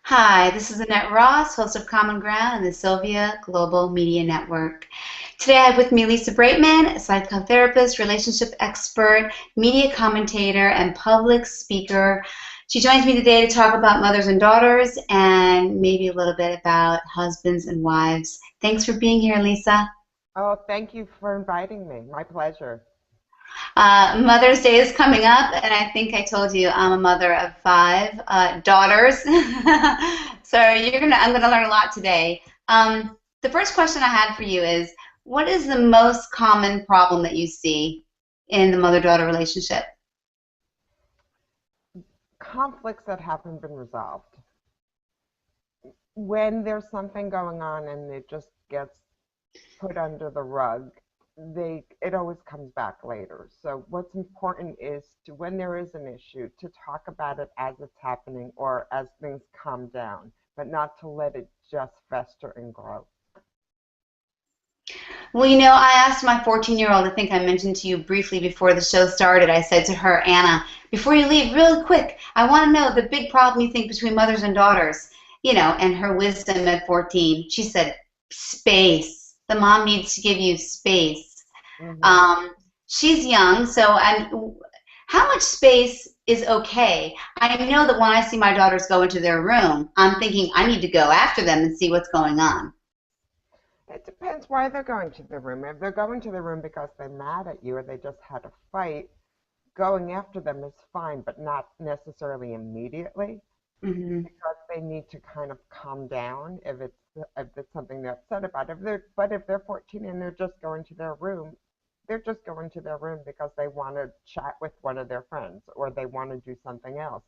Hi, this is Annette Ross, host of Common Ground and the Sylvia Global Media Network. Today I have with me Lisa Bratemen, a psychotherapist, relationship expert, media commentator, and public speaker. She joins me today to talk about mothers and daughters and maybe a little bit about husbands and wives. Thanks for being here, Lisa. Oh, thank you for inviting me. My pleasure. Mother's Day is coming up, and I think I told you I'm a mother of five daughters. So I'm gonna learn a lot today. The first question I had for you is, what is the most common problem that you see in the mother-daughter relationship? Conflicts that haven't been resolved. When there's something going on and it just gets put under the rug, it always comes back later. So what's important is to, when there is an issue, to talk about it as it's happening or as things calm down, but not to let it just fester and grow. Well, I asked my 14-year-old, I think I mentioned to you briefly before the show started, I said to her, Anna, before you leave, really quick, I want to know the big problem you think between mothers and daughters. And her wisdom at 14, she said, space. The mom needs to give you space. Hmm. Um, she's young, so how much space is okay? I know that when I see my daughters go into their room, I'm thinking I need to go after them and see what's going on. It depends why they're going to the room. If they're going to the room because they're mad at you or they just had a fight, going after them is fine, but not necessarily immediately, Hmm. because they need to kind of calm down if it's something they're upset about. If they're 14 and they're just going to their room, they're just going to their room because they want to chat with one of their friends or they want to do something else.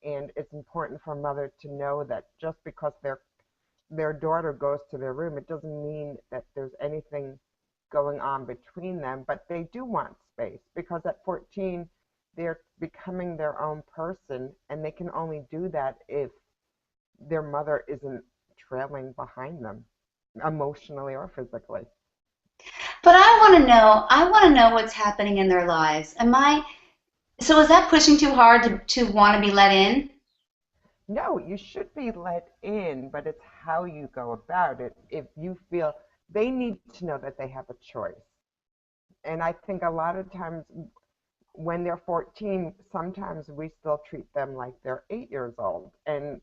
And it's important for a mother to know that just because their daughter goes to their room, it doesn't mean that there's anything going on between them, but they do want space because at 14, they're becoming their own person, and they can only do that if their mother isn't trailing behind them emotionally or physically. But I want to know what's happening in their lives. So is that pushing too hard to want to be let in? No, you should be let in, but it's how you go about it. If you feel they need to know that they have a choice. And I think a lot of times when they're 14, sometimes we still treat them like they're 8 years old. And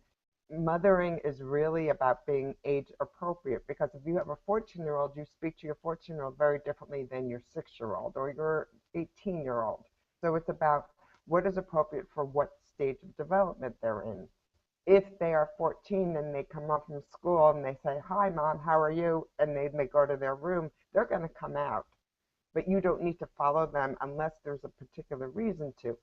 mothering is really about being age appropriate, because if you have a 14-year-old, you speak to your 14-year-old very differently than your 6-year-old or your 18-year-old. So it's about what is appropriate for what stage of development they're in. If they are 14 and they come up from school and they say, "Hi, mom, how are you?" and they go to their room, they're going to come out. But you don't need to follow them unless there's a particular reason to.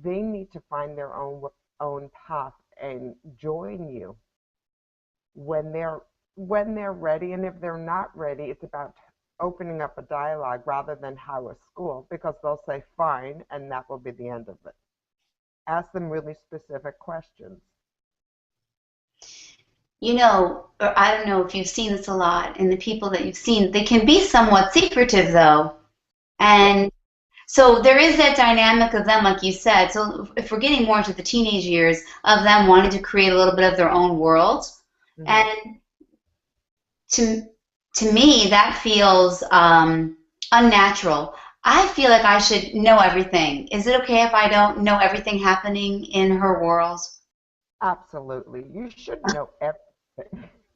They need to find their own path and join you when they're ready. And if they're not ready, it's about opening up a dialogue rather than how is school, because they'll say fine and that will be the end of it. Ask them really specific questions. Or I don't know if you've seen this a lot, and the people that you've seen, they can be somewhat secretive though. Yeah. And so there is that dynamic of them, like you said. So if we're getting more into the teenage years of them wanting to create a little bit of their own world, Hmm. and to to me that feels unnatural. I feel like I should know everything. Is it okay if I don't know everything happening in her world? Absolutely. You should know everything.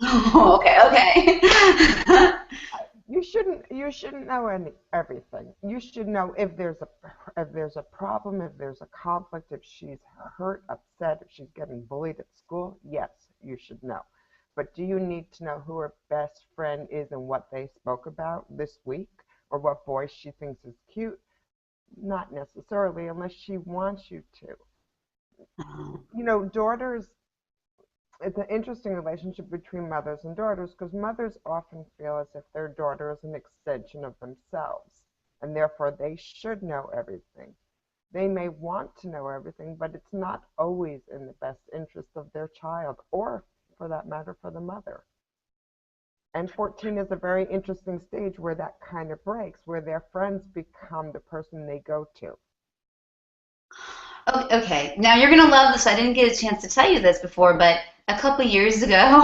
Okay, okay. You shouldn't know everything. You should know if there's a problem, if there's a conflict, if she's hurt, upset, if she's getting bullied at school. Yes, you should know. But do you need to know who her best friend is and what they spoke about this week, or what boy she thinks is cute? Not necessarily, unless she wants you to. Daughters, it's an interesting relationship between mothers and daughters, because mothers often feel as if their daughter is an extension of themselves, and therefore they should know everything. They may want to know everything, but it's not always in the best interest of their child, or for that matter, for the mother. And 14 is a very interesting stage where that kind of breaks, where their friends become the person they go to. Okay, now you're gonna love this. I didn't get a chance to tell you this before, but a couple years ago,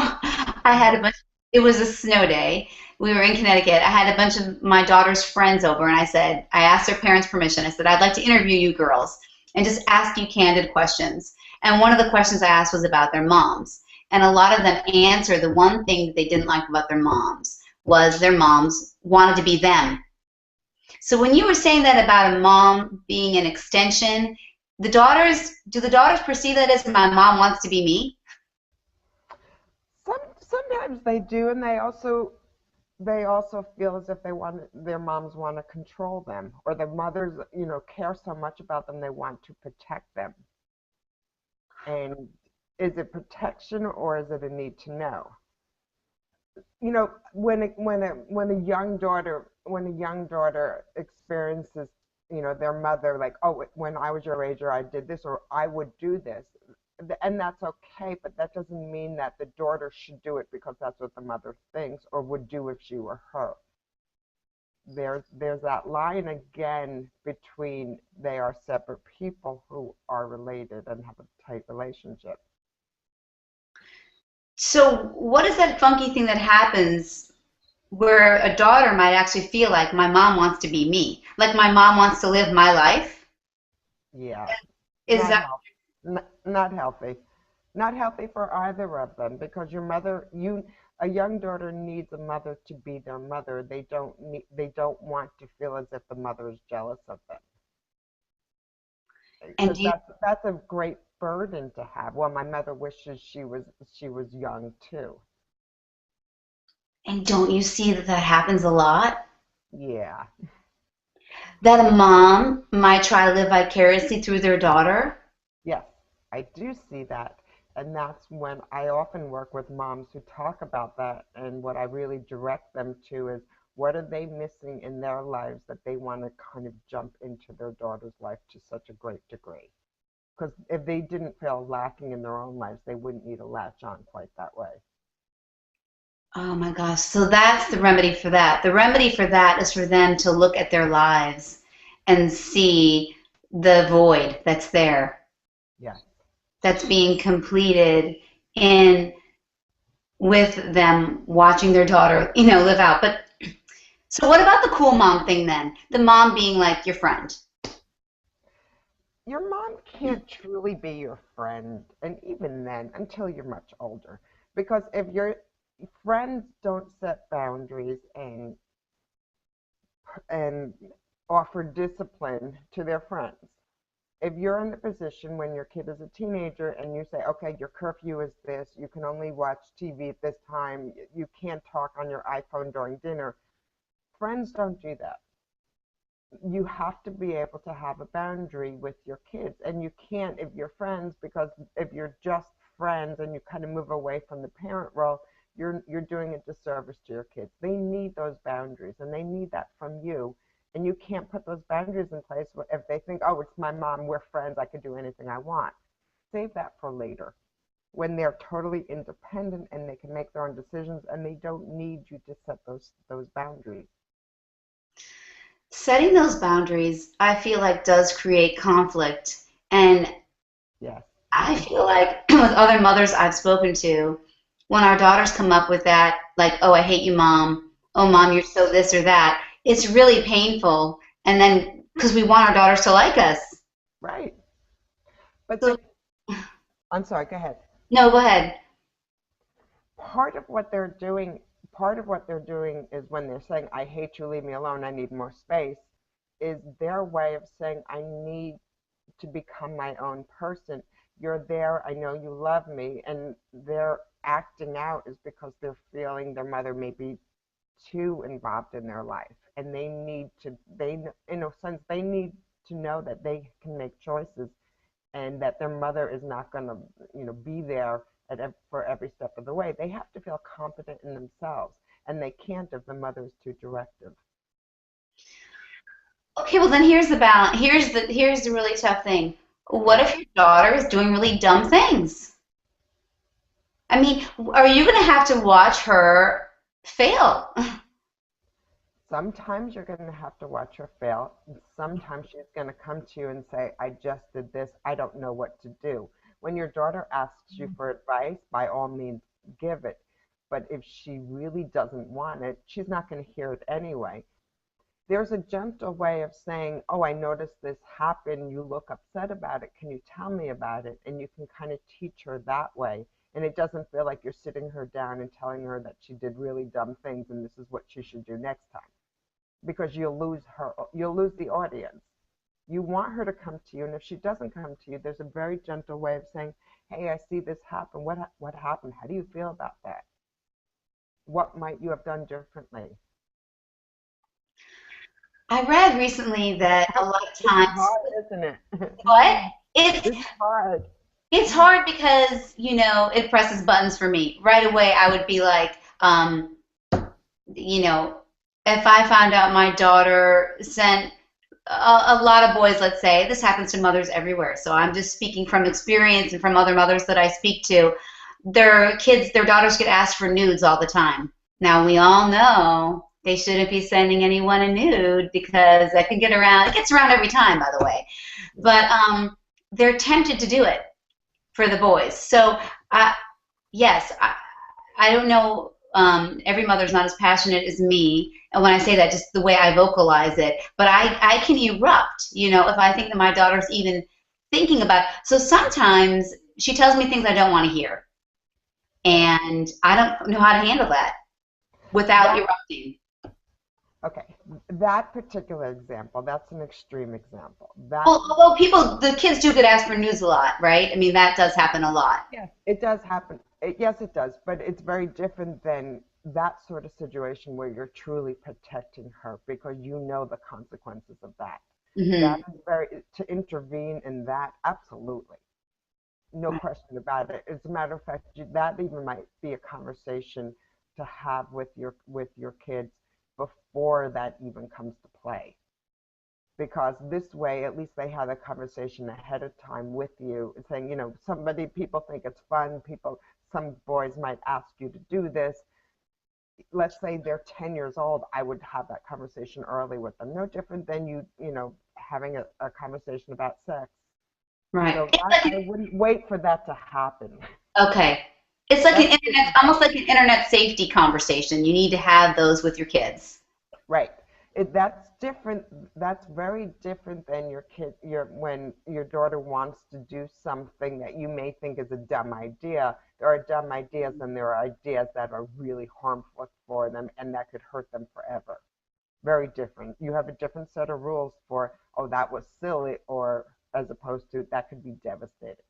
I had a Mhm. bunch, it was a snow day. We were in Connecticut. I had a bunch of my daughter's friends over, and I asked their parents' permission. I said, I'd like to interview you girls and just ask you candid questions. And one of the questions I asked was about their moms. And a lot of them answered the one thing that they didn't like about their moms was their moms wanted to be them. So when you were saying that about a mom being an extension, do the daughters perceive that as my mom wants to be me? Sometimes they do, and they also feel as if their moms want to control them, or their mothers, care so much about them they want to protect them. And is it protection or is it a need to know? When a young daughter experiences, their mother like, oh, when I was your age, or I did this, or I would do this, and that's okay, but that doesn't mean that the daughter should do it because that's what the mother thinks or would do if she were her. There's that line again between they are separate people who are related and have a tight relationship. So what is that funky thing that happens where a daughter might actually feel like my mom wants to be me, like my mom wants to live my life? Yeah, Is not that healthy. Not healthy. Not healthy for either of them, because a young daughter needs a mother to be their mother. They don't want to feel as if the mother is jealous of them, and because do you, that's a great burden to have. Well, my mother wishes she was young too. and don't you see that that happens a lot? Yeah. That a mom might try to live vicariously through their daughter? Yes, I do see that. And that's when I often work with moms who talk about that. And what I really direct them to is, what are they missing in their lives that they want to kind of jump into their daughter's life to such a great degree? Because if they didn't feel lacking in their own lives, they wouldn't need to latch on quite that way. Oh my gosh. So that's the remedy for that. The remedy for that is for them to look at their lives and see the void that's there, Yes. that's being completed in with them watching their daughter, live out. But so what about the cool mom thing then? The mom being like your friend. Your mom can't truly be your friend, and even then, until you're much older. Because if your friends don't set boundaries and offer discipline to their friends. If you're in the position when your kid is a teenager and you say, okay, your curfew is this, you can only watch TV at this time, you can't talk on your iPhone during dinner, friends don't do that. You have to be able to have a boundary with your kids. And you can't if you're friends, because if you're just friends and you kind of move away from the parent role, you're doing a disservice to your kids. They need those boundaries, and they need that from you. And you can't put those boundaries in place if they think, oh, it's my mom, we're friends, I could do anything I want. Save that for later, when they're totally independent and they can make their own decisions and they don't need you to set those boundaries. Setting those boundaries, I feel like, does create conflict. And Yes. I feel like with other mothers I've spoken to, when our daughters come up with that, like, oh, I hate you, mom. Oh, mom, you're so this or that, it's really painful. And then, because we want our daughters to like us. Right. But So, I'm sorry, go ahead. no, go ahead. Part of what they're doing, part of what they're doing is when they're saying, I hate you, leave me alone, I need more space, is their way of saying, I need to become my own person. You're there, I know you love me, and their acting out is because they're feeling their mother may be too involved in their life, and in a sense, they need to know that they can make choices, and that their mother is not going to, be there for every step of the way. They have to feel confident in themselves, and they can't if the mother is too directive. Okay, well then here's the balance. Here's the really tough thing. What Yeah. if your daughter is doing really dumb things? I mean, are you going to have to watch her fail? Sometimes you're going to have to watch her fail, and sometimes she's going to come to you and say, I just did this, I don't know what to do. When your daughter asks you for advice, by all means, give it. But if she really doesn't want it, she's not going to hear it anyway. There's a gentle way of saying, oh, I noticed this happen. You look upset about it. Can you tell me about it? And you can kind of teach her that way. And it doesn't feel like you're sitting her down and telling her that she did really dumb things and this is what she should do next time. Because you'll lose the audience. You want her to come to you, and if she doesn't come to you, there's a very gentle way of saying, hey, I see this happen. What happened? How do you feel about that? What might you have done differently? I read recently that a lot of This is times, hard, isn't it? what? It's This is hard. it's hard because, it presses buttons for me. Right away, I would be like, you know, if I found out my daughter sent a lot of boys, let's say, this happens to mothers everywhere. So I'm just speaking from experience and from other mothers that I speak to. Their daughters get asked for nudes all the time. Now we all know they shouldn't be sending anyone a nude because that can get around. It gets around every time, by the way. But they're tempted to do it for the boys. So yes, I don't know. Every mother's not as passionate as me, and when I say that, just the way I vocalize it. But I can erupt, if I think that my daughter's even thinking about it. So sometimes she tells me things I don't want to hear, and I don't know how to handle that without That erupting. okay. That particular example, that's an extreme example. That Well, although the kids do get asked for news a lot, right? I mean, that does happen a lot. Yes, it does happen. Yes, it does, but it's very different than that sort of situation where you're truly protecting her because you know the consequences of that. That Hmm. is very, to intervene in that, absolutely. No question about it. As a matter of fact, that even might be a conversation to have with your kids before that even comes to play. Because this way, at least they had a conversation ahead of time with you, saying, people think it's fun. Some boys might ask you to do this. Let's say they're 10 years old. I would have that conversation early with them. No different than having a conversation about sex. Right. So It's I like wouldn't wait for that to happen. okay. It's like That's different. almost like an internet safety conversation. You need to have those with your kids. Right. That's different. That's very different than when your daughter wants to do something that you may think is a dumb idea. There are dumb ideas and there are ideas that are really harmful for them and that could hurt them forever. Very different. You have a different set of rules for, oh, that was silly, or as opposed to that could be devastating.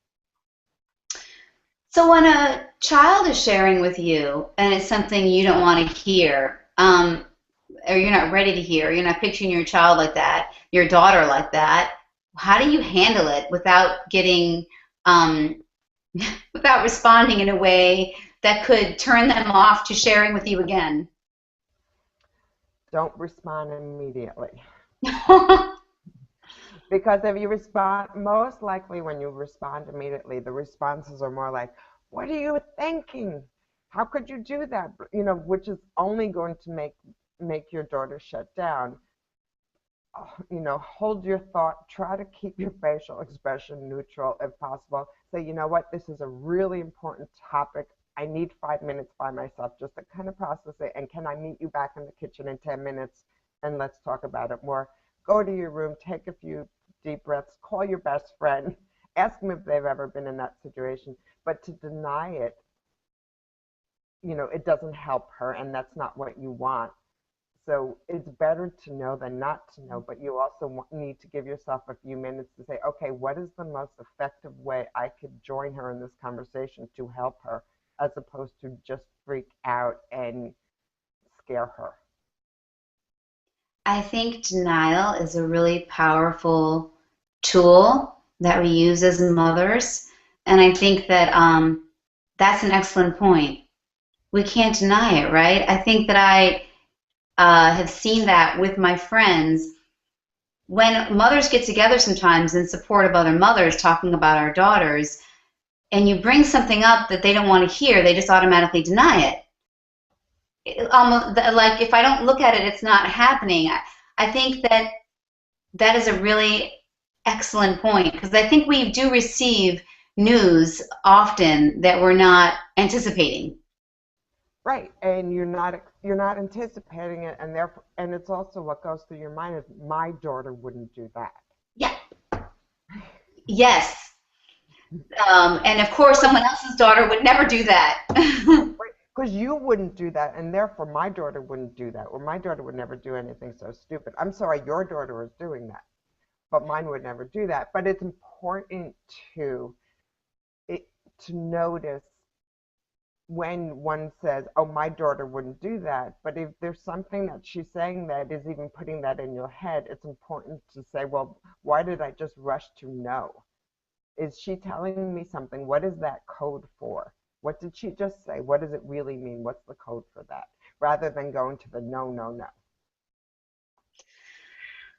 So when a child is sharing with you and it's something you don't want to hear, or you're not ready to hear, you're not picturing your child like that, your daughter like that, how do you handle it without getting, um, without responding in a way that could turn them off to sharing with you again? Don't respond immediately. Because if you respond, most likely when you respond immediately, the responses are more like, what are you thinking? How could you do that? Which is only going to make your daughter shut down. Hold your thought, try to keep your facial expression neutral if possible. Say, you know what, this is a really important topic. I need 5 minutes by myself just to kind of process it. And can I meet you back in the kitchen in 10 minutes and let's talk about it more? Go to your room, take a few deep breaths, call your best friend, ask them if they've ever been in that situation. But to deny it, it doesn't help her, and that's not what you want. So it's better to know than not to know, but you also need to give yourself a few minutes to say, okay, what is the most effective way I could join her in this conversation to help her, as opposed to just freak out and scare her. I think denial is a really powerful tool that we use as mothers. And I think that that's an excellent point. We can't deny it, right? I think that I have seen that with my friends. When mothers get together sometimes in support of other mothers talking about our daughters, and you bring something up that they don't want to hear, they just automatically deny it. Almost like if I don't look at it, it's not happening. I think that is a really excellent point because I think we do receive news often that we're not anticipating. Right, and you're not anticipating it, and therefore, and it's also what goes through your mind is my daughter wouldn't do that. Yeah. Yes. And of course, someone else's daughter would never do that. Right, because you wouldn't do that, and therefore my daughter wouldn't do that, or my daughter would never do anything so stupid. I'm sorry, your daughter is doing that, but mine would never do that. But it's important to it, to notice when one says, "Oh, my daughter wouldn't do that," but if there's something that she's saying that is even putting that in your head, it's important to say, "Well, why did I just rush to no? Is she telling me something? What is that code for? What did she just say? What does it really mean? What's the code for that?" Rather than going to the no, no, no.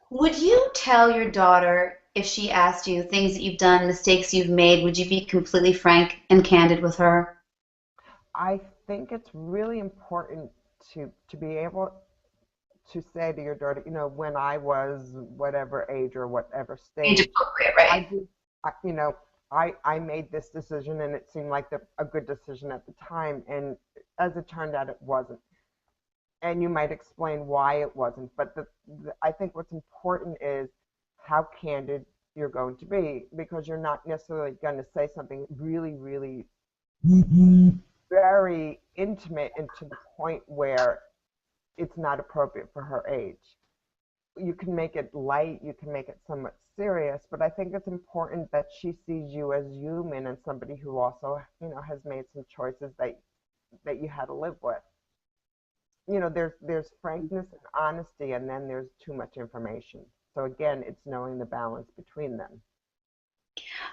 Would you tell your daughter if she asked you things that you've done, mistakes you've made, would you be completely frank and candid with her? I think it's really important to be able to say to your daughter, when I was whatever age or whatever Age stage, appropriate, I right? did, I made this decision and it seemed like a good decision at the time, and as it turned out, it wasn't. And you might explain why it wasn't, but I think what's important is how candid you're going to be, because you're not necessarily going to say something really, really very intimate and to the point where it's not appropriate for her age. You can make it light, you can make it somewhat serious, but I think it's important that she sees you as human and somebody who also, has made some choices that you had to live with. There's frankness and honesty, and then there's too much information. So again, it's knowing the balance between them.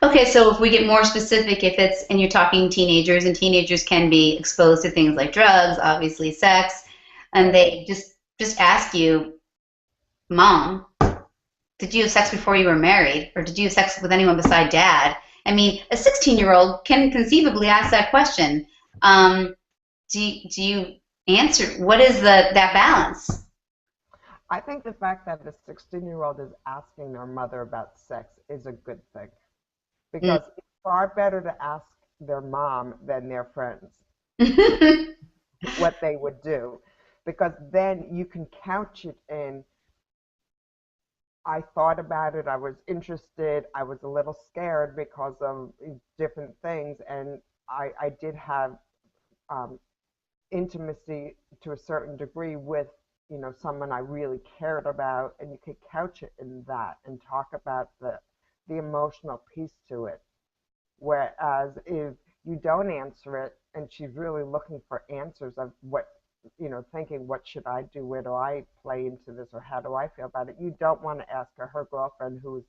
Okay, so if we get more specific, if it's, and you're talking teenagers, and teenagers can be exposed to things like drugs, obviously sex, and Right. they just ask you, Mom, did you have sex before you were married? Or did you have sex with anyone beside dad? I mean, a 16-year-old can conceivably ask that question. Um, do you answer? What is that balance? I think the fact that the 16-year-old is asking their mother about sex is a good thing, Mm. because it's far better to ask their mom than their friends what they would do, because then you can couch it in, I thought about it, I was interested, I was a little scared because of different things, and I did have um, intimacy to a certain degree with someone I really cared about, and you could couch it in that and talk about the emotional piece to it. Whereas if you don't answer it and she's really looking for answers of what, thinking, what should I do? Where do I play into this? Or how do I feel about it? You don't want to ask her girlfriend who's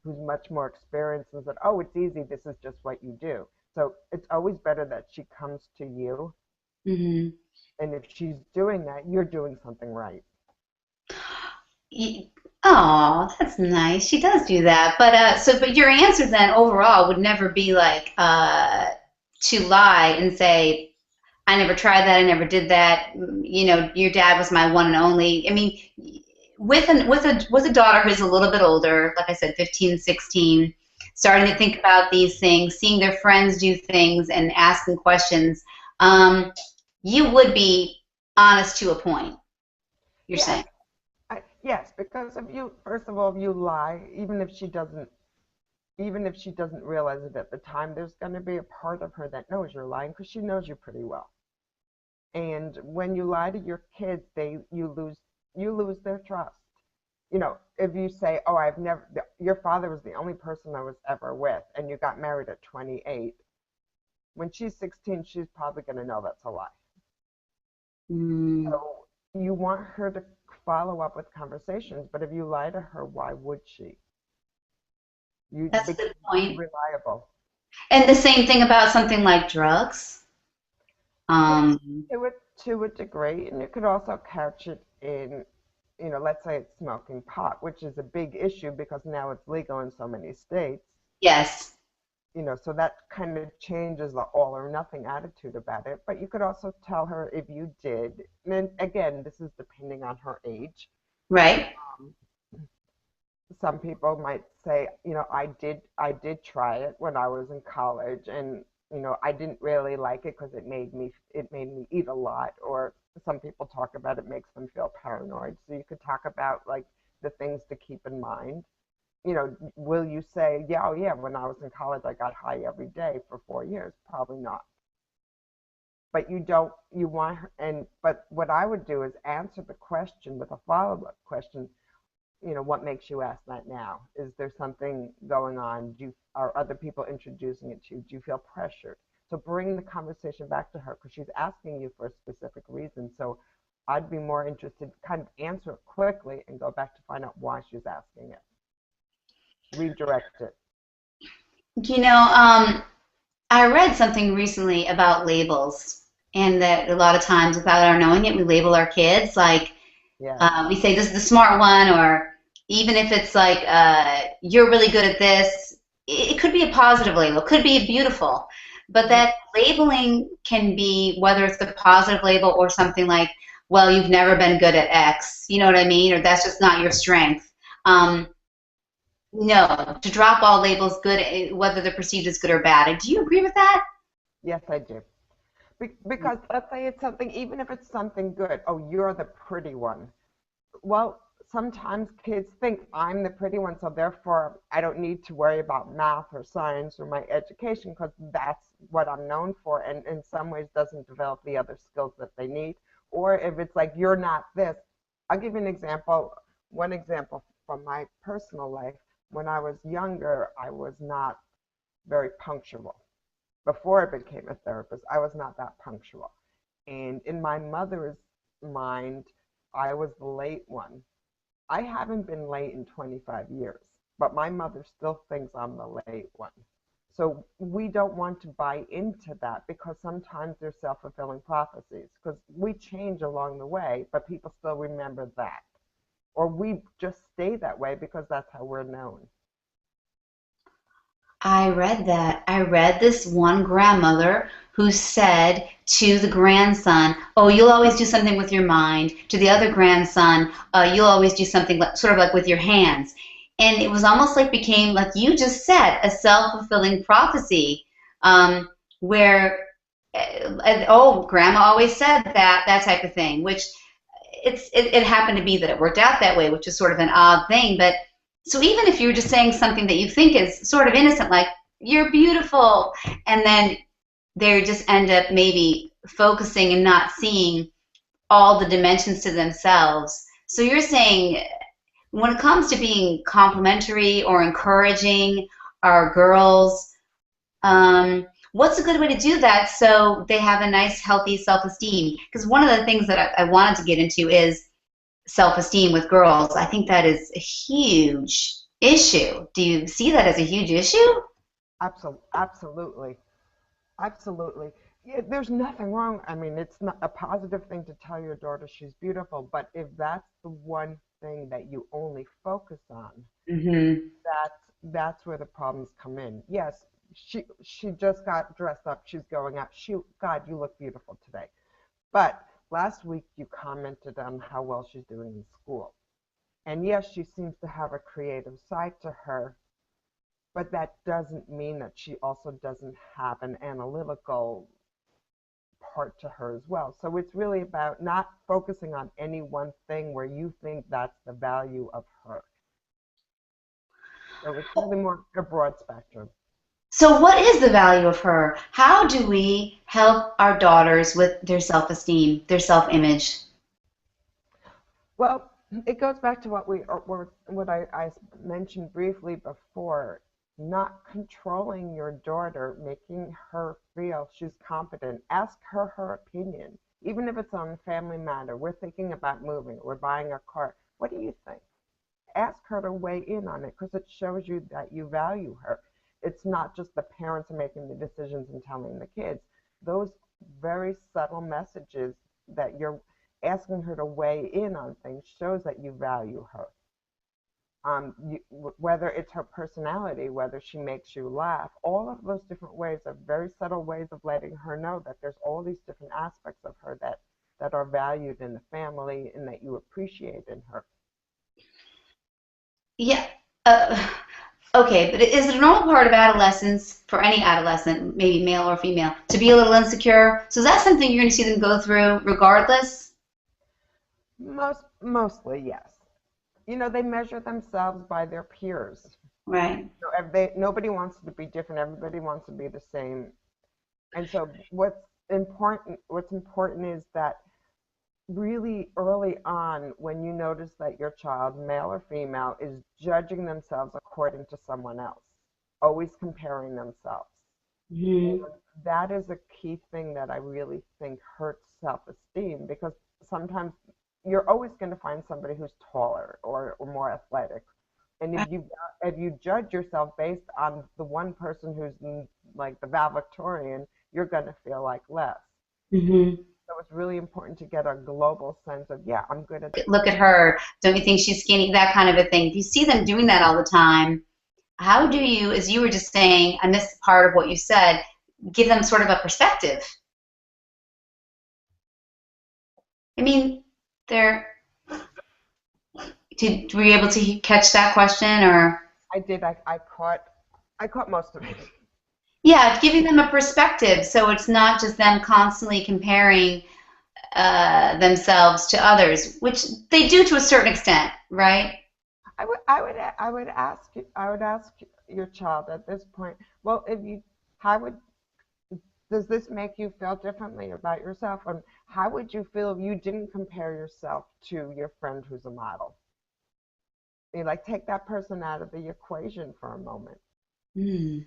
much more experienced and said, oh, it's easy. This is just what you do. So it's always better that she comes to you. Hmm. And if she's doing that, you're doing something right. Oh, that's nice. She does do that. But your answer then overall would never be like to lie and say, I never tried that, I never did that. Your dad was my one and only. I mean, with a daughter who's a little bit older, like I said, 15, 16, starting to think about these things, seeing their friends do things and asking questions, um, you would be honest to a point, you're Yes, saying. yes, because if you, first of all, if you lie, even if she doesn't realize it at the time, there's going to be a part of her that knows you're lying because she knows you pretty well. And when you lie to your kids, you lose their trust. If you say, "Oh, your father was the only person I was ever with," and you got married at 28, when she's 16, she's probably going to know that's a lie. Mm, So you want her to follow up with conversations, but if you lie to her, why would she? that's a Because good you're point. unreliable. And the same thing about something like drugs. Yes, Um, to a degree, and you could also couch it in, let's say it's smoking pot, which is a big issue because now it's legal in so many states. yes. So that kind of changes the all or nothing attitude about it. But you could also tell her if you did, and then again, this is depending on her age. Right. some people might say, I did try it when I was in college, and I didn't really like it because it made me eat a lot. Or some people talk about it makes them feel paranoid. So you could talk about like the things to keep in mind. Will you say, yeah, oh yeah, when I was in college, I got high every day for 4 years? Probably not. But you don't, you want her, but what I would do is answer the question with a follow-up question. What makes you ask that now? Is there something going on? Are other people introducing it to you? Do you feel pressured? So bring the conversation back to her because she's asking you for a specific reason. So I'd be more interested, kind of answer it quickly and go back to find out why she's asking it. Redirect it. You know, I read something recently about labels, and that a lot of times, without our knowing it, we label our kids like Yes. we say this is the smart one, or even if it's like you're really good at this, it could be a positive label, it could be beautiful, but Mhm. that labeling can be whether it's the positive label or something like, well, you've never been good at X, you know what I mean, or that's just not your strength. Um, no, to drop all labels, good, whether they're perceived as good or bad. Do you agree with that? Yes, I do. Because let's say it's something, even if it's something good, oh, you're the pretty one. Well, sometimes kids think I'm the pretty one, so therefore I don't need to worry about math or science or my education because that's what I'm known for, and in some ways doesn't develop the other skills that they need. Or if it's like you're not this, I'll give you an example. One example from my personal life. When I was younger, I was not very punctual. Before I became a therapist, I was not that punctual. And in my mother's mind, I was the late one. I haven't been late in 25 years, but my mother still thinks I'm the late one. So we don't want to buy into that because sometimes they're self-fulfilling prophecies because we change along the way, but people still remember that. Or we just stay that way because that's how we're known. I read that. I read this one grandmother who said to the grandson, "Oh, you'll always do something with your mind." To the other grandson, "You'll always do something sort of like with your hands." And it was almost like became, like you just said, a self-fulfilling prophecy, where, oh, grandma always said that, that type of thing, which it happened to be that it worked out that way, which is sort of an odd thing. But so even if you're just saying something that you think is sort of innocent, like you're beautiful, and then they just end up maybe focusing and not seeing all the dimensions to themselves. So you're saying when it comes to being complimentary or encouraging our girls, what's a good way to do that so they have a nice, healthy self-esteem? Because one of the things that I wanted to get into is self-esteem with girls. I think that is a huge issue. Do you see that as a huge issue? Absolutely. Absolutely. Yeah, there's nothing wrong. I mean, it's not a positive thing to tell your daughter she's beautiful, but if that's the one thing that you only focus on, Hmm. that's where the problems come in. Yes, she just got dressed up. She's going out. God, you look beautiful today. But last week you commented on how well she's doing in school. And yes, she seems to have a creative side to her, but that doesn't mean that she also doesn't have an analytical part to her as well. So it's really about not focusing on any one thing where you think that's the value of her. So it's really more a broad spectrum. So, what is the value of her? How do we help our daughters with their self esteem, their self image? Well, it goes back to what I mentioned briefly before. Not controlling your daughter, making her feel she's competent. Ask her opinion, even if it's on a family matter. We're thinking about moving. We're buying a car. What do you think? Ask her to weigh in on it because it shows you that you value her. It's not just the parents are making the decisions and telling the kids. Those very subtle messages that you're asking her to weigh in on things shows that you value her. Whether it's her personality, whether she makes you laugh, all of those different ways are very subtle ways of letting her know that there's all these different aspects of her that are valued in the family and that you appreciate in her. Yeah. Uh, okay, but is it a normal part of adolescence for any adolescent, maybe male or female, to be a little insecure? So is that something you're going to see them go through regardless? Mostly, yes. They measure themselves by their peers. Right. Nobody wants to be different. Everybody wants to be the same. And so what's important is that really early on, when you notice that your child, male or female, is judging themselves according to someone else, always comparing themselves. And Hmm. that is a key thing that I really think hurts self-esteem, because sometimes you're always going to find somebody who's taller or more athletic. And if you judge yourself based on the one person who's like the valedictorian, you're going to feel like less. Hmm. So it's really important to get a global sense of, yeah, I'm good at. Look at her. Don't you think she's skinny? That kind of a thing. If you see them doing that all the time, how do you, as you were just saying, I missed part of what you said, give them sort of a perspective? I mean, they're, were you able to catch that question or? I did. I caught most of it. Yeah, giving them a perspective so it's not just them constantly comparing themselves to others, which they do to a certain extent, right? I would ask your child at this point. Well, how would does this make you feel differently about yourself? And how would you feel if you didn't compare yourself to your friend who's a model? Like, take that person out of the equation for a moment. Hmm,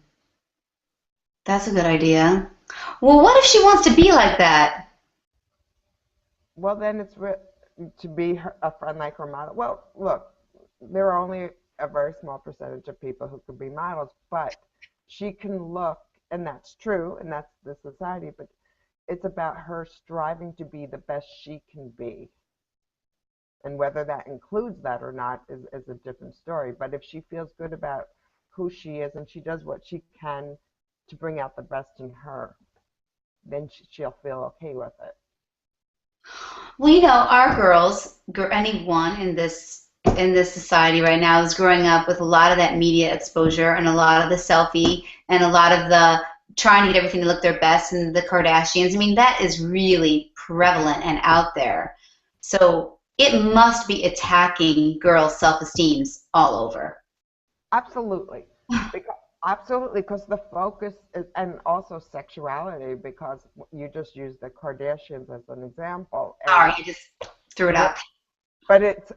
that's a good idea. Well, what if she wants to be like that? Well, then to be a friend like her model. Well, look, there are only a very small percentage of people who can be models, but she can look, and that's true, and that's the society, but it's about her striving to be the best she can be. And whether that includes that or not is a different story. But if she feels good about who she is and she does what she can to bring out the best in her, then she'll feel okay with it. Well, our girls, anyone in this society right now is growing up with a lot of that media exposure and a lot of the selfie and a lot of the trying to get everything to look their best and the Kardashians. I mean, that is really prevalent and out there. So it must be attacking girls' self-esteems all over. Absolutely. Because, absolutely, because the focus is, and also sexuality, because you just used the Kardashians as an example. Sorry, And I just threw it no, out. but it's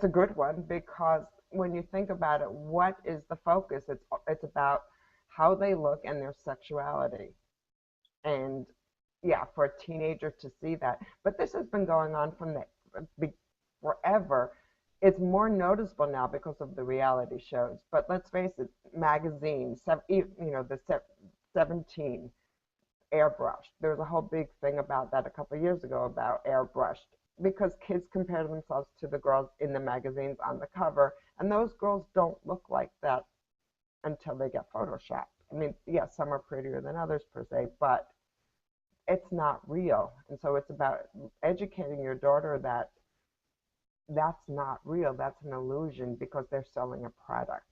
a good one, because when you think about it, what is the focus? It's about how they look and their sexuality. And yeah, for a teenager to see that. But this has been going on from forever. It's more noticeable now because of the reality shows. But let's face it, magazines, the 17 airbrushed. There was a whole big thing about that a couple of years ago about airbrushed, because kids compare themselves to the girls in the magazines on the cover, and those girls don't look like that until they get photoshopped. I mean, yes, some are prettier than others per se, but it's not real. And so it's about educating your daughter that that's not real. That's an illusion, because they're selling a product.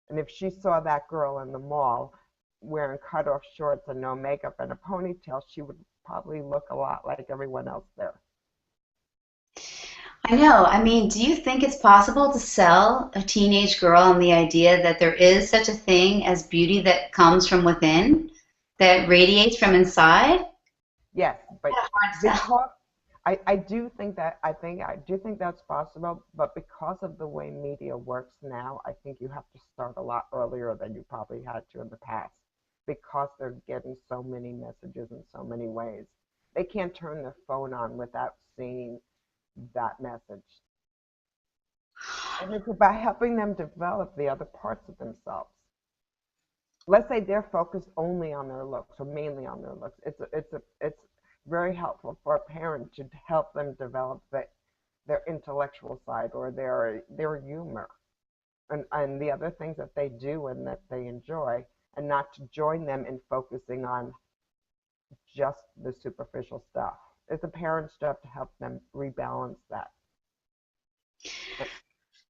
And if she saw that girl in the mall wearing cut off shorts and no makeup and a ponytail, she would probably look a lot like everyone else there. I know. I mean, do you think it's possible to sell a teenage girl on the idea that there is such a thing as beauty that comes from within, that radiates from inside? Yes, but Hard to sell. because I do think that's possible, but because of the way media works now, I think you have to start a lot earlier than you probably had to in the past, because they're getting so many messages in so many ways. They can't turn their phone on without seeing that message. And it's about helping them develop the other parts of themselves. Let's say they're focused only on their looks or mainly on their looks. It's very helpful for a parent to help them develop their intellectual side or their humor, and the other things that they do and that they enjoy, and not to join them in focusing on just the superficial stuff. It's a parent's job to help them rebalance that.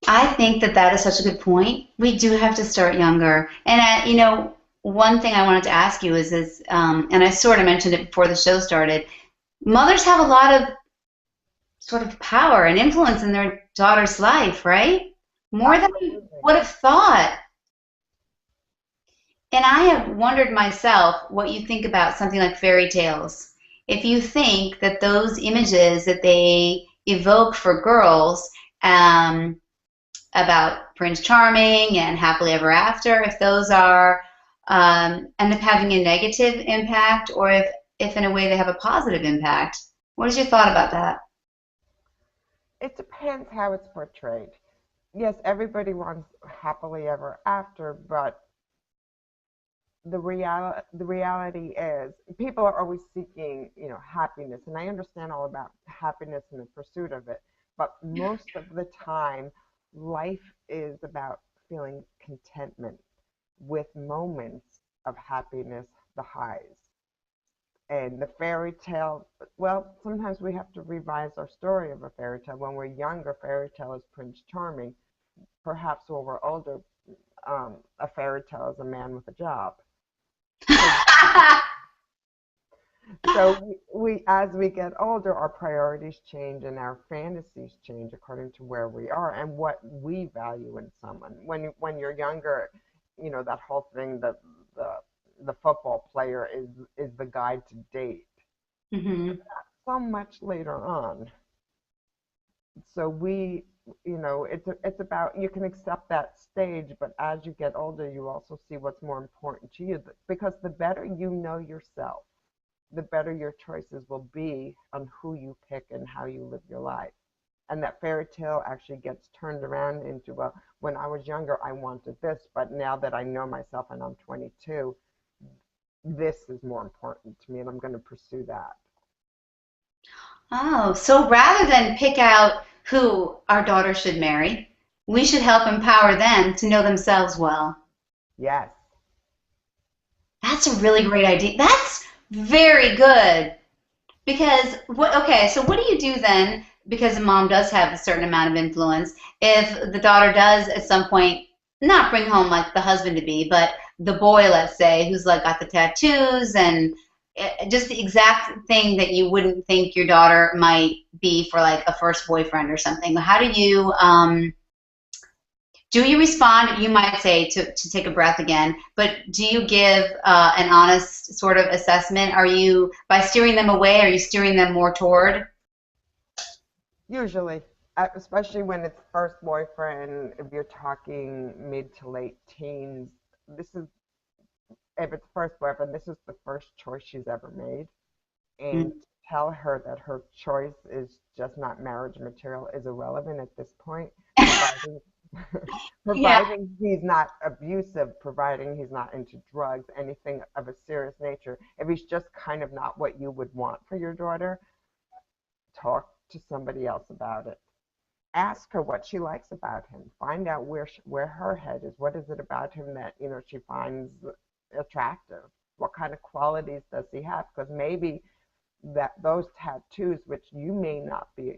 I think that that is such a good point. We do have to start younger. And one thing I wanted to ask you and I sort of mentioned it before the show started. Mothers have a lot of sort of power and influence in their daughter's life, right? More than I Absolutely. would have thought. And I have wondered myself what you think about something like fairy tales. If you think that those images that they evoke for girls, um, about Prince Charming and Happily Ever After, if those are end up having a negative impact, or if in a way they have a positive impact. What is your thought about that? It depends how it's portrayed. Yes, everybody wants happily ever after, but the reality is people are always seeking, happiness, and I understand all about happiness and the pursuit of it, but most of the time life is about feeling contentment with moments of happiness, the highs. And the fairy tale, well, sometimes we have to revise our story of a fairy tale. When we're younger, fairy tale is Prince Charming. Perhaps when we're older, a fairy tale is a man with a job. So, so as we get older, our priorities change and our fantasies change according to where we are and what we value in someone. When you're younger, that whole thing that the the football player is the guide to date. Hmm. So much later on, so it's about, you can accept that stage, but as you get older you also see what's more important to you, because the better you know yourself, the better your choices will be on who you pick and how you live your life. And that fairy tale actually gets turned around into, well, when I was younger I wanted this, but now that I know myself and I'm 22, this is more important to me and I'm going to pursue that. Oh, so rather than pick out who our daughter should marry, we should help empower them to know themselves well. Yes. That's a really great idea. That's very good. Because okay, so what do you do then? Because the mom does have a certain amount of influence. If the daughter does at some point not bring home like the husband to be, but the boy, let's say, who's like got the tattoos and just the exact thing that you wouldn't think your daughter might be for like a first boyfriend or something. How do you respond? You might say to take a breath again, but do you give an honest sort of assessment? Are you, by steering them away, are you steering them more toward? Usually, especially when it's first boyfriend, if you're talking mid to late teens, this is, if it's first boyfriend, this is the first choice she's ever made. And Mm. to tell her that her choice is just not marriage material is irrelevant at this point, providing Yeah. providing he's not abusive, providing he's not into drugs, anything of a serious nature. If he's just kind of not what you would want for your daughter, talk to somebody else about it. Ask her what she likes about him. Find out where her head is. What is it about him that she finds attractive? What kind of qualities does he have? Because maybe that those tattoos, which you may not be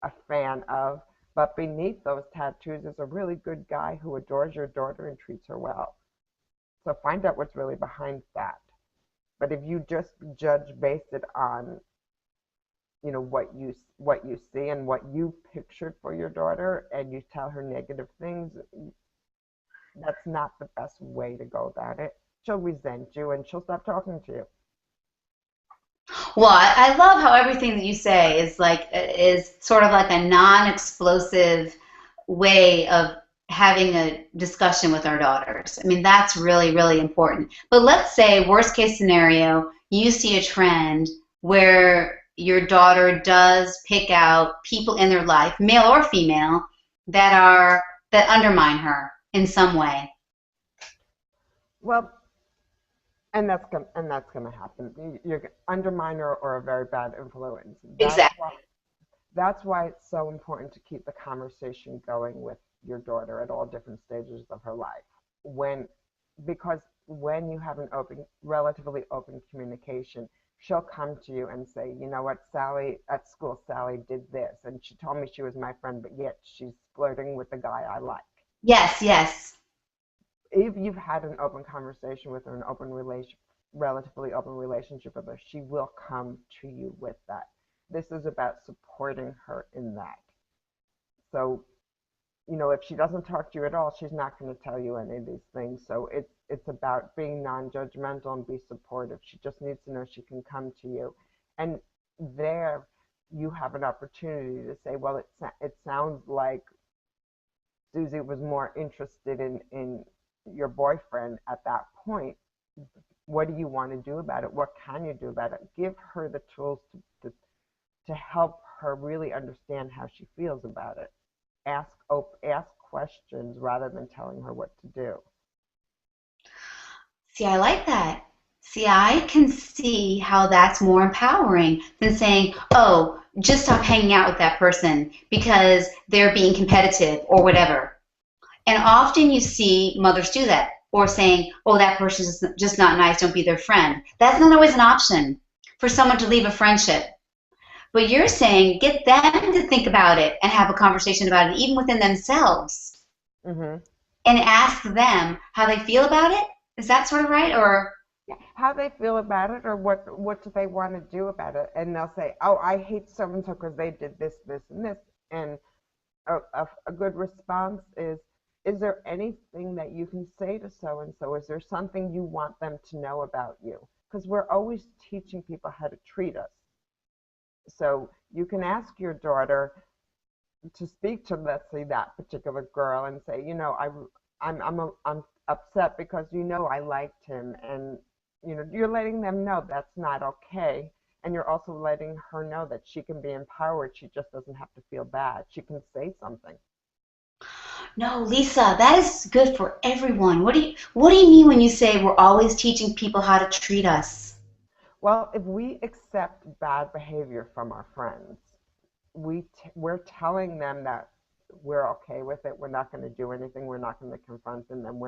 a fan of, but beneath those tattoos is a really good guy who adores your daughter and treats her well. So find out what's really behind that. But if you just judge based it on what you see and what you pictured for your daughter, and you tell her negative things, that's not the best way to go about it. She'll resent you and she'll stop talking to you. Well, I love how everything that you say is sort of like a non-explosive way of having a discussion with our daughters. I mean, that's really, really important. But let's say, worst case scenario, you see a trend where your daughter does pick out people in their life, male or female, that undermine her in some way. Well, and that's gonna happen. You're underminer or a very bad influence. That's Exactly. why that's why it's so important to keep the conversation going with your daughter at all different stages of her life. When Because when you have an relatively open communication, she'll come to you and say, you know what, Sally, at school, Sally did this, and she told me she was my friend, but yet she's flirting with the guy I like. Yes, yes. If you've had an open conversation with her, an open relation, relatively open relationship with her, she will come to you with that. This is about supporting her in that. So, if she doesn't talk to you at all, she's not going to tell you any of these things. So it's about being non-judgmental and be supportive. She just needs to know she can come to you, and there you have an opportunity to say, well, it sounds like Susie was more interested in your boyfriend at that point. What do you want to do about it? What can you do about it? Give her the tools to help her really understand how she feels about it. Ask questions rather than telling her what to do. See, I like that. See, I can see how that's more empowering than saying, oh, just stop hanging out with that person because they're being competitive or whatever. And often you see mothers do that, or saying, oh, that person's just not nice, don't be their friend. That's not always an option for someone to leave a friendship. But you're saying get them to think about it and have a conversation about it, even within themselves, Hmm. and ask them how they feel about it. Is that sort of right? Or, How they feel about it, or what do they want to do about it? And they'll say, "Oh, I hate so and so because they did this, this, and this." And a good response is there anything that you can say to so and so? Is there something you want them to know about you? Because we're always teaching people how to treat us. So you can ask your daughter to speak to, let's say, that particular girl and say, I'm upset because I liked him, and you're letting them know that's not okay, and you're also letting her know that she can be empowered. She just doesn't have to feel bad. She can say something. no, Lisa, that is good for everyone. What do you mean when you say we're always teaching people how to treat us? Well, if we accept bad behavior from our friends, we're telling them that we're okay with it. We're not going to do anything. We're not going to confront them, and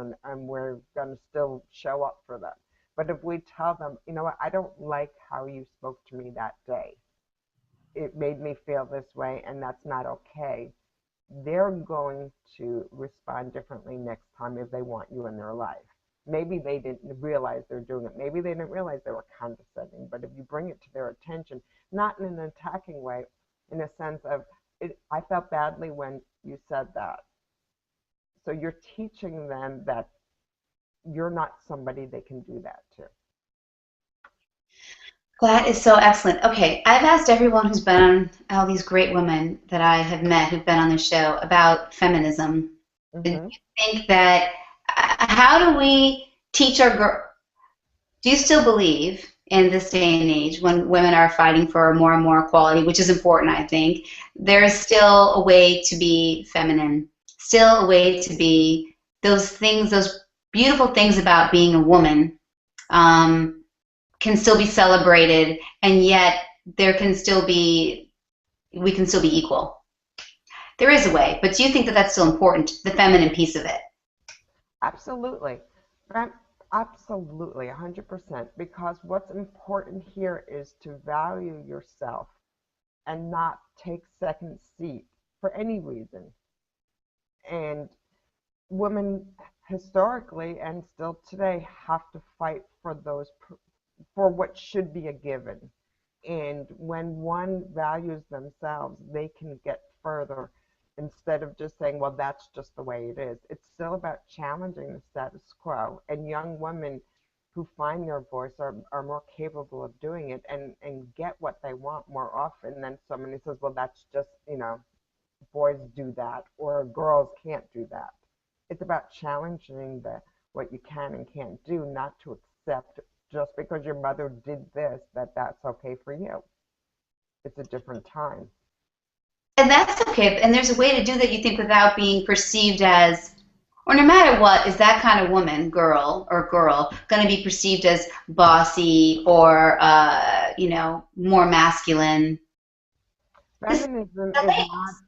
we're going to still show up for them. But if we tell them, you know what, I don't like how you spoke to me that day. It made me feel this way, and that's not okay. They're going to respond differently next time if they want you in their life. Maybe they didn't realize they're doing it. Maybe they didn't realize they were condescending. But if you bring it to their attention, not in an attacking way, in a sense of, I felt badly when you said that. So you're teaching them that you're not somebody they can do that to. That is so excellent. Okay, I've asked everyone who's been on, all these great women that I have met who've been on the show, about feminism. Do you Hmm. think that, how do we teach our girl? Do you still believe in this day and age when women are fighting for more and more equality, which is important, I think, there is still a way to be feminine, still a way to be those things, those beautiful things about being a woman, um, can still be celebrated, and yet there can still be, we can still be equal. There is a way, but do you think that that's still important, the feminine piece of it? Absolutely. Absolutely, 100%. Because what's important here is to value yourself and not take second seat for any reason. And women historically and still today have to fight for for what should be a given. And when one values themselves, they can get further instead of just saying, well, that's just the way it is. It's still about challenging the status quo. And young women who find their voice are more capable of doing it and get what they want more often than someone who says, well, that's just, boys do that or girls can't do that. It's about challenging what you can and can't do, not to accept just because your mother did this that that's okay for you. It's a different time. And that's okay. And there's a way to do that, you think, without being perceived as, or no matter what, is that kind of woman, girl, going to be perceived as bossy or, more masculine? This is Feminism the is not labels.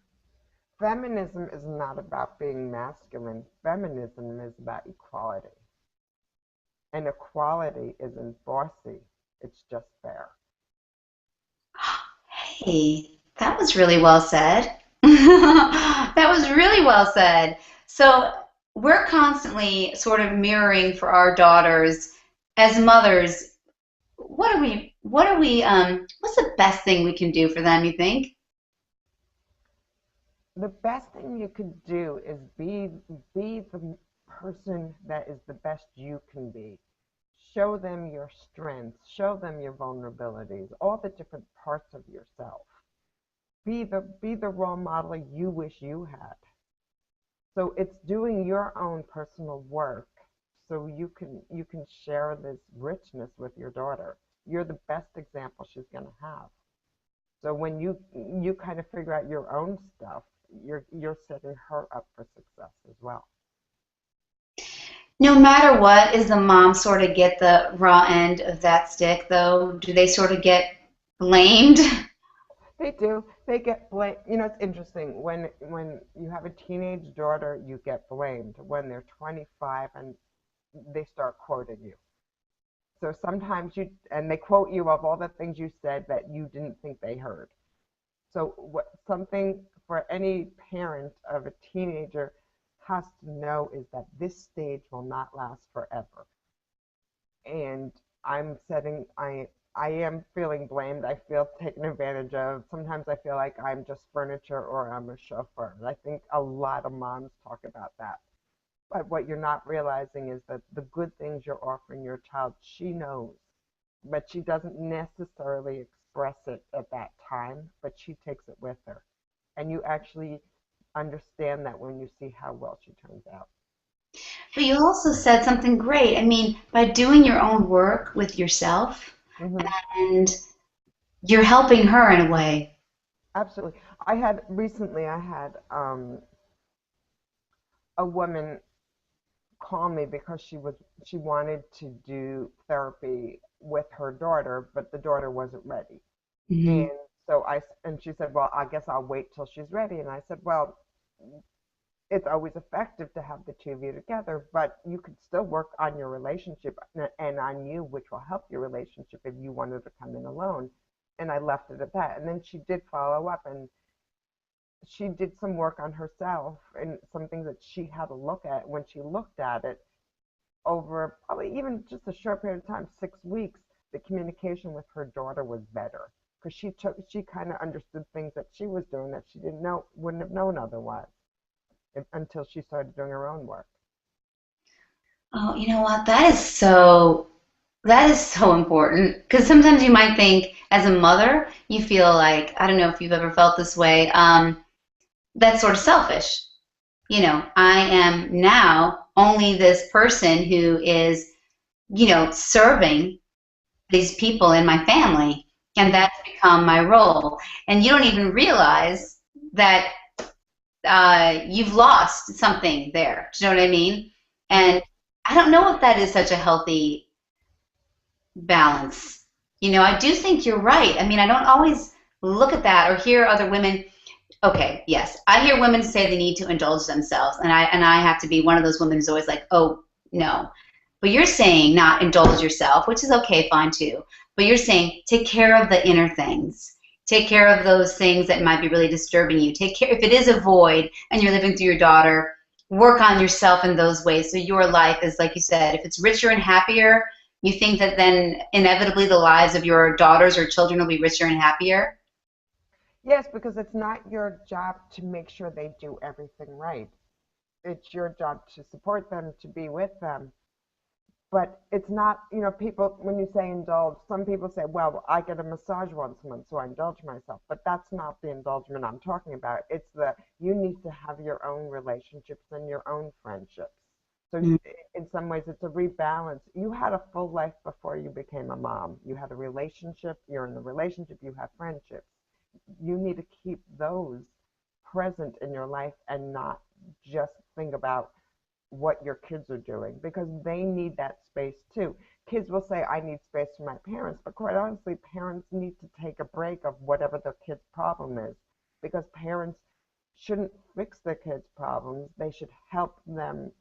feminism is not about being masculine. Feminism is about equality. And equality isn't bossy. It's just fair. Hey, that was really well said. That was really well said. So we're constantly sort of mirroring for our daughters as mothers. What's the best thing we can do for them, you think? The best thing you could do is be the person that is the best you can be. Show them your strengths, show them your vulnerabilities, all the different parts of yourself. Be the role model you wish you had. So it's doing your own personal work so you can share this richness with your daughter. You're the best example she's going to have. So when you kind of figure out your own stuff, you're setting her up for success as well. No matter what, is the mom sort of get the raw end of that stick, though? Do they sort of get blamed? They do. They get blamed. It's interesting. When you have a teenage daughter, you get blamed. When they're 25 and they start quoting you. So sometimes and they quote you of all the things you said that you didn't think they heard. So something for any parent of a teenager has to know is that this stage will not last forever. And I am feeling blamed. I feel taken advantage of. Sometimes I feel like I'm just furniture or I'm a chauffeur. And I think a lot of moms talk about that. But what you're not realizing is that the good things you're offering your child, she knows, but she doesn't necessarily express it at that time, but she takes it with her. And you actually understand that when you see how well she turns out. But you also said something great. I mean, by doing your own work with yourself, Hmm. and you're helping her in a way. Absolutely. I had a woman call me because she wanted to do therapy with her daughter, but the daughter wasn't ready. Hmm. And and she said, "Well, I guess I'll wait till she's ready." And I said, "Well, it's always effective to have the two of you together, but you could still work on your relationship and on you, which will help your relationship if you wanted to come in alone." And I left it at that. And then she did follow up and she did some work on herself and some things that she had to look at. When she looked at it over probably even just a short period of time, 6 weeks, the communication with her daughter was better because she kind of understood things that she was doing that she didn't know, wouldn't have known otherwise until she started doing her own work. Oh, you know what? That is so important because sometimes you might think as a mother, you feel like, I don't know if you've ever felt this way, that's sort of selfish. I am now only this person who is, serving these people in my family, and Hmm. that's become my role. And you don't even realize that you've lost something there. Do you know what I mean? Hmm. And I don't know if that is such a healthy balance. I do think you're right. I mean, I don't always look at that or hear other women. Okay, yes, I hear women say they need to indulge themselves, and I have to be one of those women who's always like, oh no. But you're saying not indulge yourself, which is okay, fine too. But you're saying take care of the inner things. Take care of those things that might be really disturbing you. Take care if it is a void and you're living through your daughter, work on yourself in those ways. So your life is like you said, if it's richer and happier, you think that then inevitably the lives of your daughters or children will be richer and happier. Yes, because it's not your job to make sure they do everything right. It's your job to support them, to be with them. But it's not, people, when you say indulge, some people say, well, I get a massage once a month, so I indulge myself. But that's not the indulgement I'm talking about. It's you need to have your own relationships and your own friendships. So Mm. in some ways, it's a rebalance. You had a full life before you became a mom. You had a relationship, you're in the relationship, you have friendships. You need to keep those present in your life and not just think about what your kids are doing because they need that space too. Kids will say, I need space from my parents, but quite honestly, parents need to take a break of whatever their kid's problem is because parents shouldn't fix their kids' problems. They should help them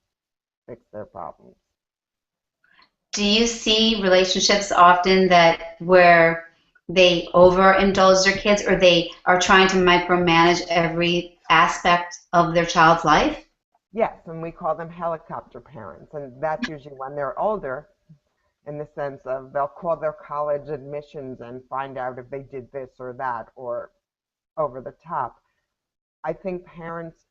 fix their problems. Do you see relationships often that where they overindulge their kids or they are trying to micromanage every aspect of their child's life? Yes, and we call them helicopter parents, and that's usually when they're older, in the sense of they'll call their college admissions and find out if they did this or that or over the top. I think parents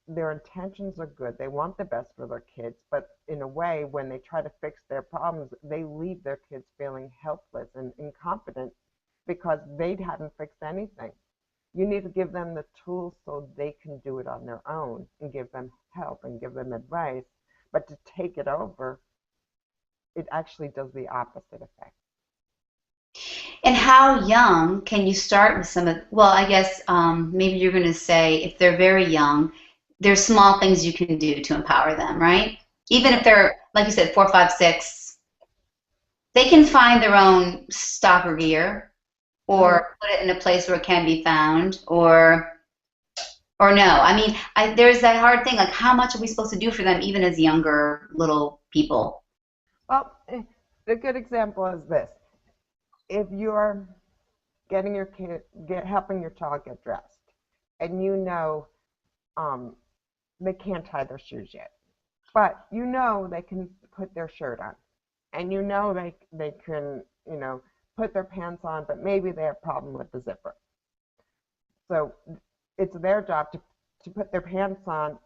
their intentions are good. They want the best for their kids, but in a way, when they try to fix their problems, they leave their kids feeling helpless and incompetent because they hadn't fixed anything. You need to give them the tools so they can do it on their own and give them help and give them advice. But to take it over, it actually does the opposite effect. And how young can you start with some of, well, I guess maybe you're going to say if they're very young, there's small things you can do to empower them, right? Even if they're, like you said, 4, 5, 6, they can find their own stopper gear Hmm. or put it in a place where it can be found or no. I mean, there's that hard thing, like how much are we supposed to do for them even as younger little people? Well, a good example is this. If you're getting your kid, helping your child get dressed, and you know um, they can't tie their shoes yet, but you know they can put their shirt on, and you know they can put their pants on, but maybe they have a problem with the zipper. So it's their job to put their pants on,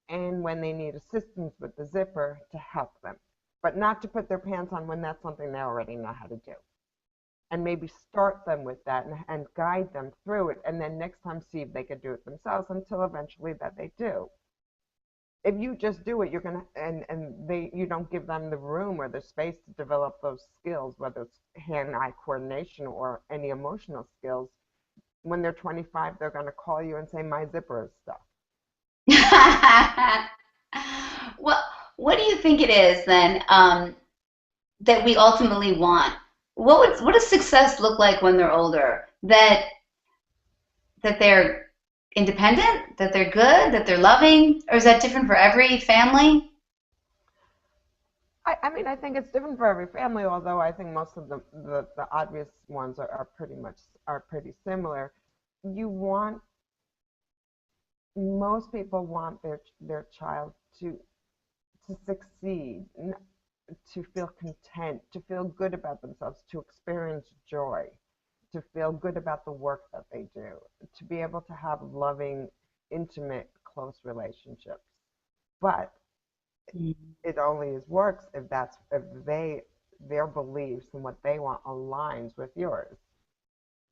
and when they need assistance with the zipper, to help them, but not to put their pants on when that's something they already know how to do. And maybe start them with that and guide them through it, and then next time see if they can do it themselves until eventually that they do. If you just do it, you're gonna and they you don't give them the room or the space to develop those skills, whether it's hand-eye coordination or any emotional skills. When they're 25, they're gonna call you and say my zipper is stuck. What what do you think it is then that we ultimately want? What does success look like when they're older? That they're independent, that they're good, that they're loving, or is that different for every family? I mean, I think it's different for every family, although I think most of the obvious ones are pretty similar. You want Most people want their child to succeed, to feel content, to feel good about themselves, to experience joy, to feel good about the work that they do, to be able to have loving, intimate, close relationships. But it only works if their beliefs and what they want aligns with yours.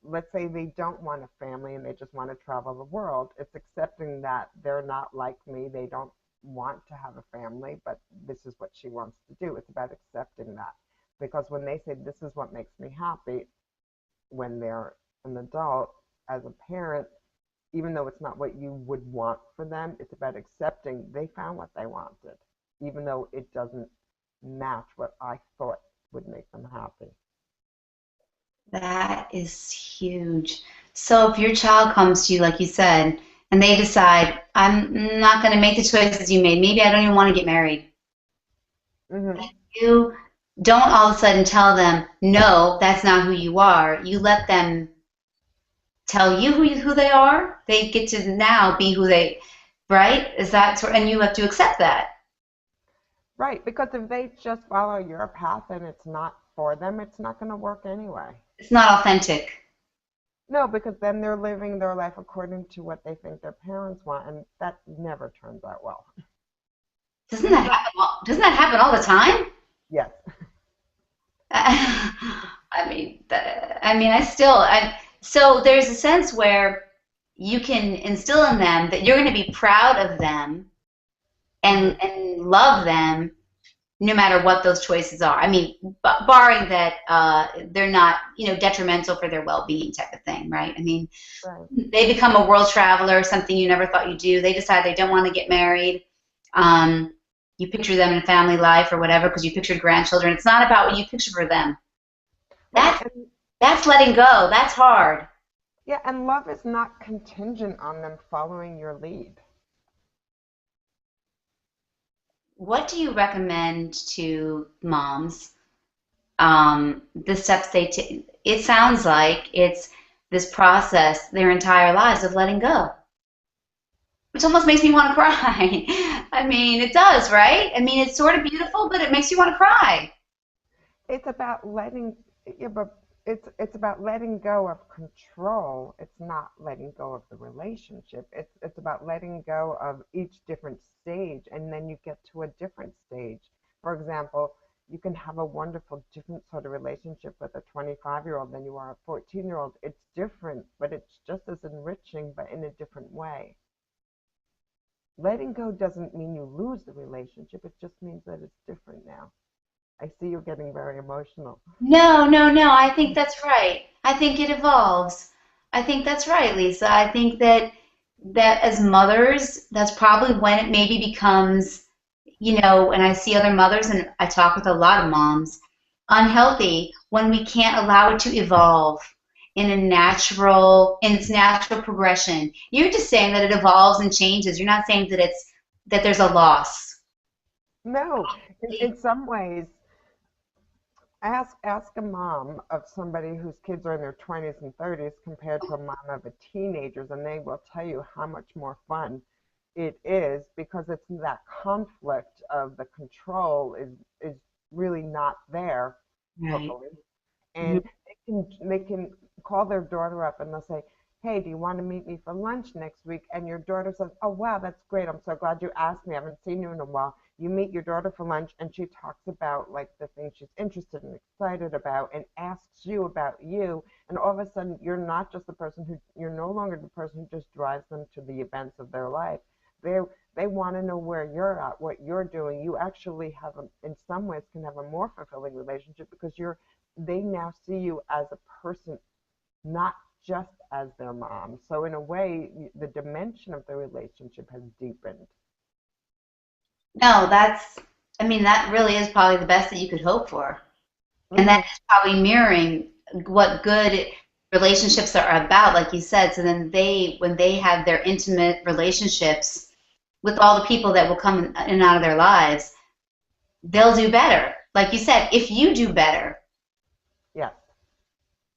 Let's say they don't want a family and they just want to travel the world. It's accepting that they're not like me. They don't want to have a family, but this is what she wants to do. It's about accepting that. Because when they say, this is what makes me happy, when they're an adult, as a parent, even though it's not what you would want for them, it's about accepting they found what they wanted, even though it doesn't match what I thought would make them happy. That is huge. So if your child comes to you, like you said, and they decide, I'm not going to make the choices you made, maybe I don't even want to get married. Hmm. You don't all of a sudden tell them, no, that's not who you are. You let them tell you who they are. They get to now be who they, right? Is that sort, and you have to accept that. Right, because if they just follow your path and it's not for them, it's not going to work anyway. It's not authentic. No, because then they're living their life according to what they think their parents want, and that never turns out well. Because Doesn't that happen all the time? yes, So there's a sense where you can instill in them that you're going to be proud of them hmm and love them no matter what those choices are. I mean, barring that they're not, detrimental for their well-being type of thing, right? I mean, right, they become a world traveler, something you never thought you'd do. They decide they don't want to get married. Um, you picture them in family life or whatever because you pictured grandchildren. It's not about what you picture for them. right, That's that's letting go. That's hard. yeah, and love is not contingent on them following your lead. what do you recommend to moms? The steps they take. It sounds like it's this process their entire lives of letting go, which almost makes me want to cry. I mean, it does, right? I mean, it's sort of beautiful, but it makes you want to cry. It's about letting, yeah, but it's about letting go of control. It's not letting go of the relationship. It's about letting go of each different stage, and then you get to a different stage. For example, you can have a wonderful different sort of relationship with a 25-year-old than you are a 14-year-old. It's different, but it's just as enriching, but in a different way. Letting go doesn't mean you lose the relationship. It just means that it's different now. I see you're getting very emotional. No, no, no. I think that's right. I think it evolves. I think that's right, Lisa. I think that as mothers, that's probably when it maybe becomes, and I see other mothers and I talk with a lot of moms, unhealthy when we can't allow it to evolve in its natural progression. You're just saying that it evolves and changes. You're not saying that there's a loss. No, in some ways, ask a mom of somebody whose kids are in their 20s and 30s compared to a mom of a teenagers, and they will tell you how much more fun it is because it's that conflict of the control is really not there Right. totally. And they can call their daughter up and they'll say, "Hey, do you want to meet me for lunch next week?" And your daughter says, "Oh wow, that's great. I'm so glad you asked me. I haven't seen you in a while." You meet your daughter for lunch and she talks about like the things she's interested and excited about and asks you about you. And all of a sudden you're not just the person who you're no longer the person who just drives them to the events of their life. They they want to know where you're at, what you're doing. You actually have in some ways can have a more fulfilling relationship because they now see you as a person, not just as their mom. So in a way, the dimension of the relationship has deepened. No, I mean, that really is probably the best that you could hope for. And that Hmm. is probably mirroring what good relationships are about, like you said. So then when they have their intimate relationships with all the people that will come in and out of their lives, they'll do better. Like you said, if you do better, Yes.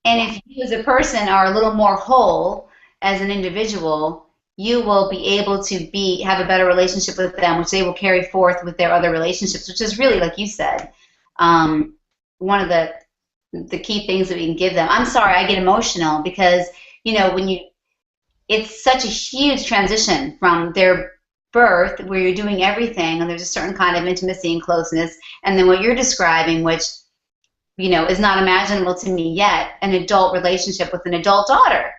and Yeah. if you as a person are a little more whole as an individual, you will be able to have a better relationship with them, which they will carry forth with their other relationships, which is really, like you said, um, one of the key things that we can give them. I'm sorry, I get emotional because when it's such a huge transition from their birth, where you're doing everything, and there's a certain kind of intimacy and closeness, and then what you're describing, which is not imaginable to me yet, an adult relationship with an adult daughter,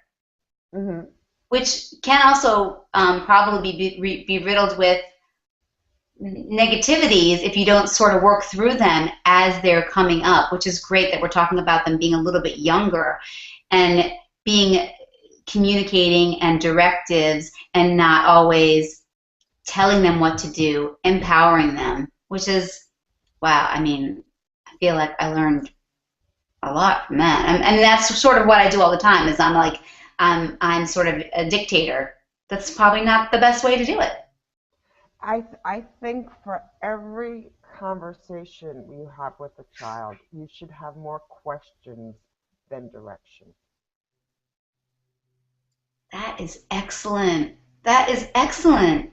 Hmm. which can also probably be riddled with negativities if you don't sort of work through them as they're coming up, which is great that we're talking about them being a little bit younger and being communicating and directives and not always telling them what to do, empowering them, which is, wow, I mean, I feel like I learned a lot from that. And that's sort of what I do all the time is I'm sort of a dictator. That's probably not the best way to do it. I think for every conversation you have with a child, you should have more questions than direction. That is excellent. That is excellent.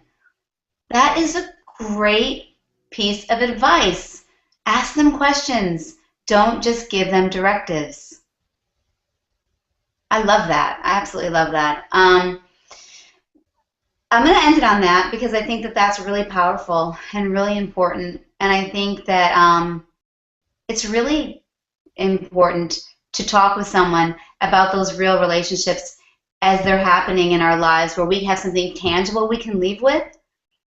That is a great piece of advice. Ask them questions. Don't just give them directives. I love that. I absolutely love that. I'm going to end it on that because I think that that's really powerful and really important. And I think that it's really important to talk with someone about those real relationships as they're happening in our lives where we have something tangible we can leave with,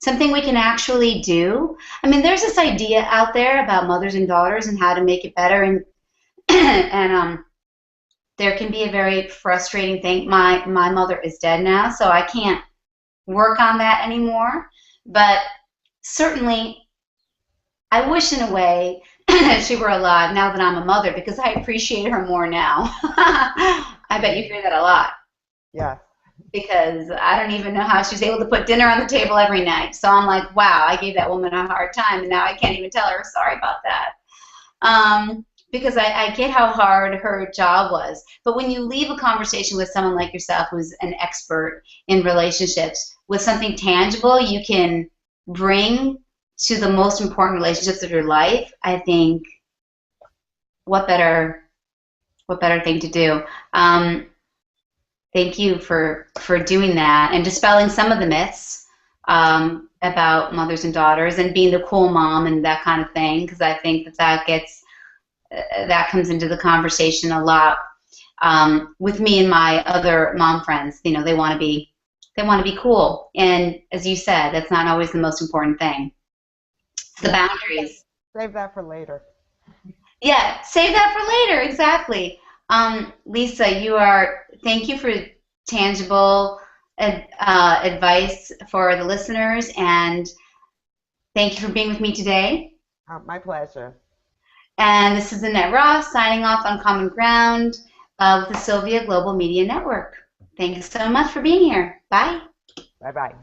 something we can actually do. I mean, there's this idea out there about mothers and daughters and how to make it better, and and there can be a very frustrating thing. My mother is dead now, so I can't work on that anymore. But certainly, I wish in a way that she were alive now that I'm a mother because I appreciate her more now. I bet you hear that a lot. Yes. because I don't even know how she was able to put dinner on the table every night. So I'm like, wow, I gave that woman a hard time, and now I can't even tell her sorry about that. Because I get how hard her job was. But when you leave a conversation with someone like yourself, who's an expert in relationships, with something tangible you can bring to the most important relationships of your life, I think what better what better thing to do? Um, Thank you for doing that and dispelling some of the myths about mothers and daughters and being the cool mom and that kind of thing. Because I think that gets that comes into the conversation a lot with me and my other mom friends. You know, they want to be cool, and as you said, that's not always the most important thing. It's the Yeah, boundaries. save that for later. Yeah, save that for later. Exactly. Lisa, thank you for tangible advice for the listeners, and thank you for being with me today. My pleasure. And this is Annette Ross signing off on Common Ground with the Sylvia Global Media Network. Thanks so much for being here. Bye. Bye bye.